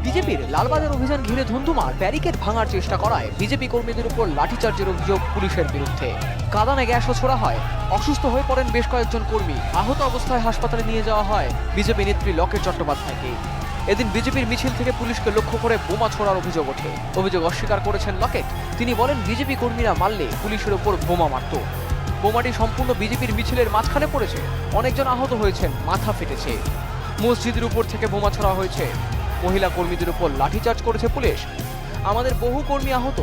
বিজেপির লালবাজার অভিযান ঘিরে ধুন্ধুমার ব্যারিকেড ভাঙার চেষ্টা করায় বিজেপি কর্মীদের উপর লাঠিচার্জের অভিযোগ পুলিশের বিরুদ্ধে। কাঁদানে গ্যাসও ছোড়া হয়। অসুস্থ হয়ে পড়েন বেশ কয়েকজন কর্মী। আহত অবস্থায় হাসপাতালে নিয়ে যাওয়া হয় বিজেপি নেত্রী লকেট চট্টোপাধ্যায়কে। এদিন বিজেপির মিছিল থেকে পুলিশকে লক্ষ্য করে বোমা ছোড়ার অভিযোগ ওঠে। অভিযোগ অস্বীকার করেছেন লকেট। তিনি বলেন, বিজেপি কর্মীরা মারলে পুলিশের উপর বোমা মারত। বোমাটি সম্পূর্ণ বিজেপির মিছিলের মাঝখানে পড়েছে। অনেকজন আহত হয়েছেন, মাথা ফেটেছে। মসজিদের উপর থেকে বোমা ছোড়া হয়েছে। মহিলা কর্মীদের উপর লাঠিচার্জ করেছে পুলিশ। আমাদের বহু কর্মী আহত।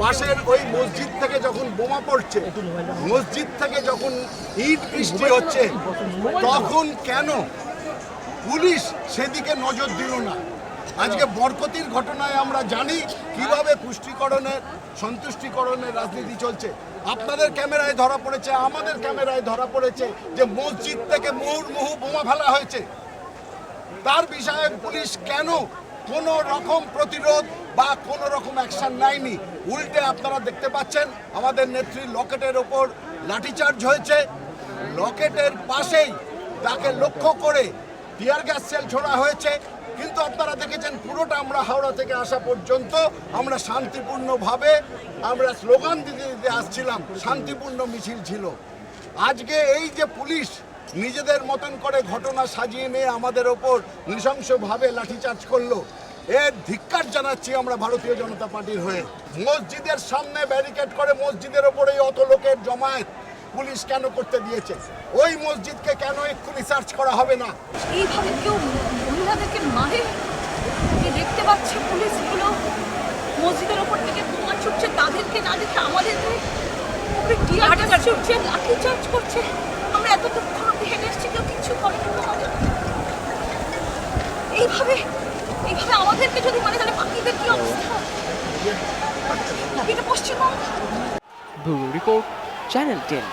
পাশের ওই মসজিদ থেকে যখন বোমা পড়ছে, মসজিদ থেকে যখন ইট বৃষ্টি হচ্ছে, তখন কেন পুলিশ সেদিকে নজর দিল না? আজকে বরকতির ঘটনায় আমরা জানি কিভাবে পুষ্টিকরণের সন্তুষ্টিকরণের রাজনীতি চলছে। আপনাদের ক্যামেরায় ধরা পড়েছে, আমাদের ক্যামেরায় ধরা পড়েছে যে মসজিদ থেকে মুহুর্মুহু বোমা ফেলা হয়েছে। তার বিষয়ে পুলিশ কেন কোনো রকম প্রতিরোধ বা কোনো রকম অ্যাকশন নেয়নি? উল্টে আপনারা দেখতে পাচ্ছেন আমাদের নেত্রী লকেটের ওপর লাঠিচার্জ হয়েছে। লকেটের পাশেই তাকে লক্ষ্য করে টিয়ার গ্যাস সেল ছোড়া হয়েছে। কিন্তু আপনারা দেখেছেন পুরোটা আমরা হাওড়া থেকে আসা পর্যন্ত আমরা শান্তিপূর্ণভাবে আমরা স্লোগান দিতে দিতে আসছিলাম, শান্তিপূর্ণ মিছিল ছিল। আজকে এই যে পুলিশ নিজেদের মতন করে ঘটনা সাজিয়ে নিয়ে আমাদের ওপর নৃশংসভাবে লাঠিচার্জ করলো, এর ধিক্কার জানাচ্ছি আমরা ভারতীয় জনতা পার্টির হয়ে। মসজিদের সামনে ব্যারিকেড করে মসজিদের ওপরে অত লোকের জমায়েত পুলিশ কেন করতে দিয়েছে? ওই মসজিদকে কেন এক্ষুনি সার্চ করা হবে না? এইভাবে কেউ মহিলাদেরকে মারে দেখতে পাচ্ছে পুলিশগুলো মসজিদের ওপর থেকে বোমা ছুটছে, তাদেরকে না দেখে আমাদের ছুটছে, লাঠিচার্জ করছে। আমরা এতক্ষণ দেখে এসেছি, কেউ কিছু করেনি আমাদের। এইভাবে আমাদেরকে যদি মানে তাহলে বাকিদের কি অবস্থা? এটা পশ্চিমবঙ্গ। Bureau report, channel 10।